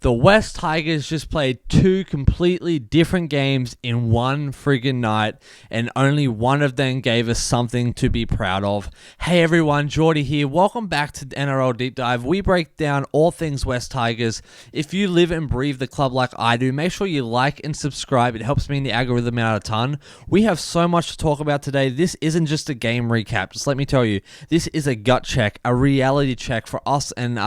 The West Tigers just played two completely different games in one friggin' night, and only one of them gave us something to be proud of. Hey everyone, Geordie here. Welcome back to NRL Deep Dive. We break down all things West Tigers. If you live and breathe the club like I do, make sure you like and subscribe. It helps me in the algorithm out a ton. We have so much to talk about today. This isn't just a game recap. Just let me tell you, this is a gut check, a reality check for us and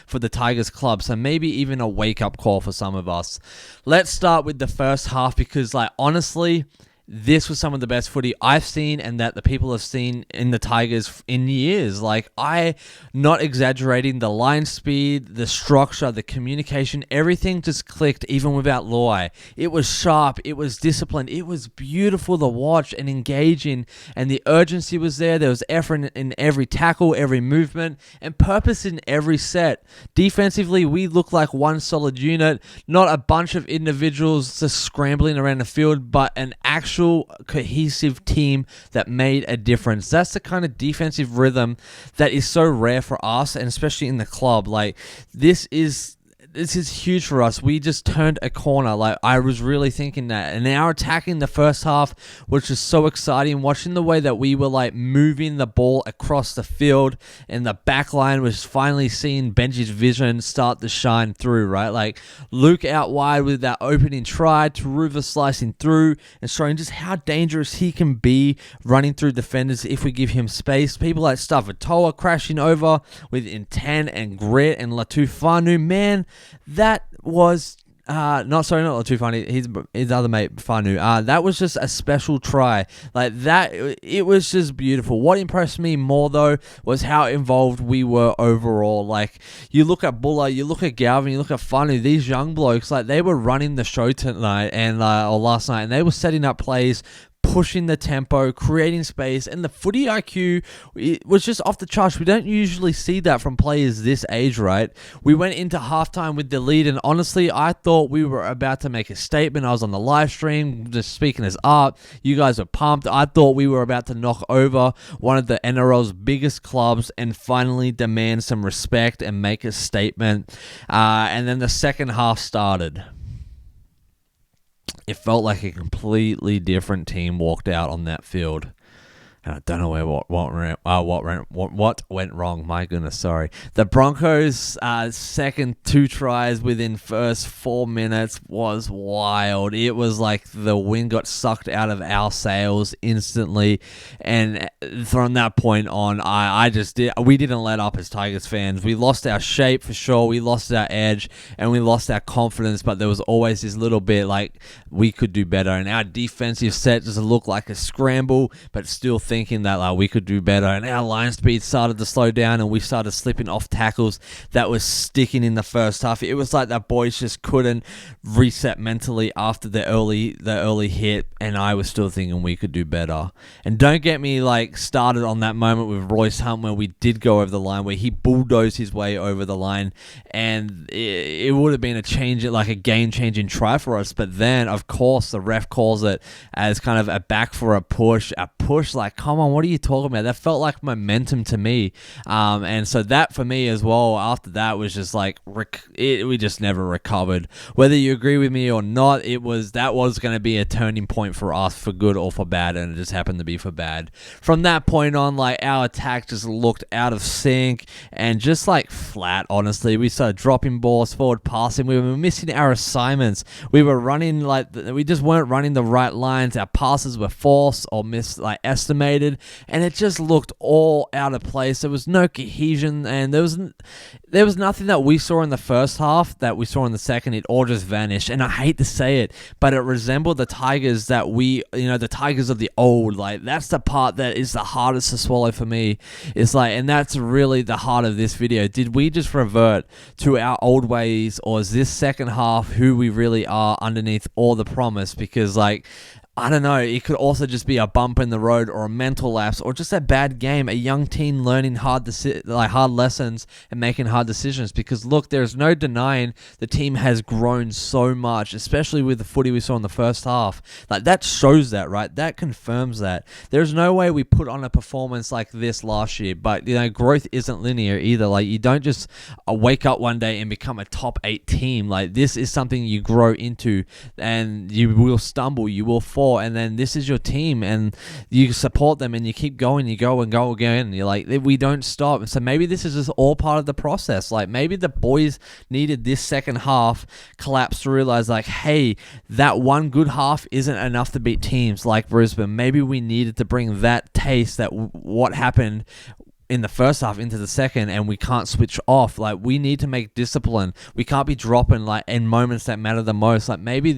for the Tigers club. So maybe even a wake-up call for some of us. Let's start with the first half because, honestly, this was some of the best footy I've seen and that the people have seen in the Tigers in years. Not exaggerating, the line speed, the structure, the communication, everything just clicked even without Loy. It was sharp, it was disciplined, it was beautiful to watch and engaging, and the urgency was there. There was effort in every tackle, every movement, and purpose in every set. Defensively, we looked like one solid unit, not a bunch of individuals just scrambling around the field, but an actual cohesive team that made a difference. That's the kind of defensive rhythm that is so rare for us, and especially in the club. This is huge for us. We just turned a corner. I was really thinking that. And our attack in the first half was just so exciting. Watching the way that we were moving the ball across the field, and the back line was finally seeing Benji's vision start to shine through, right? Luke out wide with that opening try, Taruva slicing through and showing just how dangerous he can be running through defenders if we give him space. People like Stavatoa crashing over with intent and grit, and Latufanu, man, that was not Latufanu, his other mate Fanu. That was just a special try. It was just beautiful. What impressed me more though was how involved we were overall. You look at Buller, you look at Galvin, you look at Fanu, these young blokes, they were running the show tonight and or last night, and they were setting up plays, pushing the tempo, creating space, and the footy IQ, it was just off the charts. We don't usually see that from players this age, right? We went into halftime with the lead, and honestly, I thought we were about to make a statement. I was on the live stream, just speaking as art. You guys were pumped. I thought we were about to knock over one of the NRL's biggest clubs and finally demand some respect and make a statement. And then the second half started. It felt like a completely different team walked out on that field. And I don't know what went wrong. My goodness, sorry. The Broncos' second two tries within first 4 minutes was wild. It was like the wind got sucked out of our sails instantly. And from that point on, we didn't let up as Tigers fans. We lost our shape for sure. We lost our edge and we lost our confidence. But there was always this little bit we could do better. And our defensive set just looked like a scramble, but still thinking that we could do better, and our line speed started to slow down and we started slipping off tackles that was sticking in the first half. It was like that boys just couldn't reset mentally after the early hit, and I was still thinking we could do better. And don't get me started on that moment with Royce Hunt where we did go over the line, where he bulldozed his way over the line, and it would have been a game-changing try for us. But then of course the ref calls it as kind of a back for a push, come on, what are you talking about? That felt like momentum to me. And so that for me as well, after that was just we just never recovered. Whether you agree with me or not, that was going to be a turning point for us for good or for bad, and it just happened to be for bad. From that point on, our attack just looked out of sync and just flat, honestly. We started dropping balls, forward passing. We were missing our assignments. We were running we just weren't running the right lines. Our passes were false or estimated, and it just looked all out of place. There was no cohesion, and there was nothing that we saw in the first half that we saw in the second. It all just vanished, and I hate to say it, but it resembled the Tigers that the Tigers of the old. That's the part that is the hardest to swallow for me. It's and that's really the heart of this video. Did we just revert to our old ways, or is this second half who we really are underneath all the promise? Because I don't know, it could also just be a bump in the road or a mental lapse or just a bad game, a young team learning hard lessons and making hard decisions. Because look, there's no denying the team has grown so much, especially with the footy we saw in the first half. Like, that shows that, right? That confirms that. There's no way we put on a performance like this last year, but growth isn't linear either. Like, you don't just wake up one day and become a top 8 team. Like, this is something you grow into, and you will stumble, you will fall, and then this is your team, and you support them, and you keep going, you go and go again, and you're like, we don't stop. And so maybe this is just all part of the process. Like, maybe the boys needed this second half collapse to realize, like, hey, that one good half isn't enough to beat teams like Brisbane. Maybe we needed to bring that taste, that what happened in the first half into the second, and we can't switch off. Like, we need to make discipline. We can't be dropping, like, in moments that matter the most. Like, maybe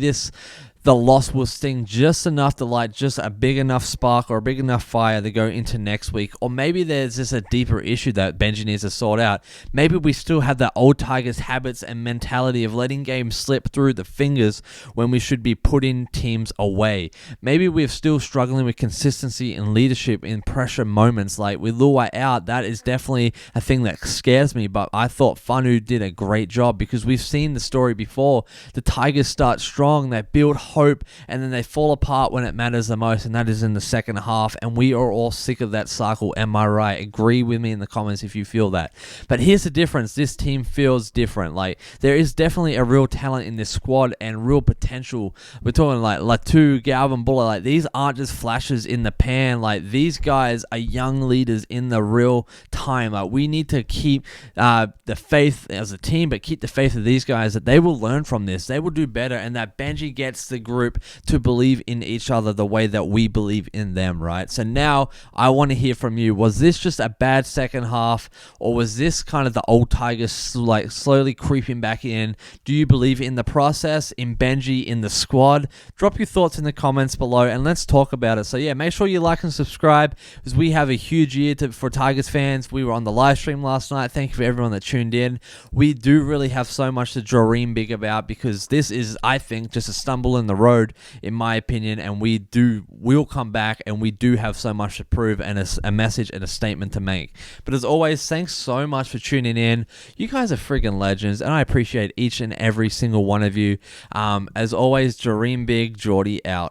the loss will sting just enough to light just a big enough spark or a big enough fire to go into next week. Or maybe there's just a deeper issue that Benji needs to sort out. Maybe we still have that old Tigers habits and mentality of letting games slip through the fingers when we should be putting teams away. Maybe we're still struggling with consistency and leadership in pressure moments. Like with Luai out, that is definitely a thing that scares me, but I thought Fanu did a great job because we've seen the story before. The Tigers start strong, they build hope, and then they fall apart when it matters the most, and that is in the second half, and we are all sick of that cycle. Am I right? Agree with me in the comments if you feel that. But here's the difference. This team feels different. Like, there is definitely a real talent in this squad and real potential. We're talking like Latu, Galvin, Buller. Like, these aren't just flashes in the pan. Like, these guys are young leaders in the real time. Like, we need to keep the faith as a team, but keep the faith of these guys that they will learn from this. They will do better, and that Benji gets the group to believe in each other the way that we believe in them, right? So now I want to hear from you. Was this just a bad second half, or was this kind of the old Tigers like slowly creeping back in? Do you believe in the process, in Benji, in the squad? Drop your thoughts in the comments below and let's talk about it. So yeah, make sure you like and subscribe because we have a huge year for Tigers fans. We were on the live stream last night. Thank you for everyone that tuned in. We do really have so much to dream big about because this is, I think, just a stumble in the road, in my opinion, and we'll come back, and we do have so much to prove and a message and a statement to make. But as always, thanks so much for tuning in. You guys are friggin' legends, and I appreciate each and every single one of you. As always, dream big, Geordie out.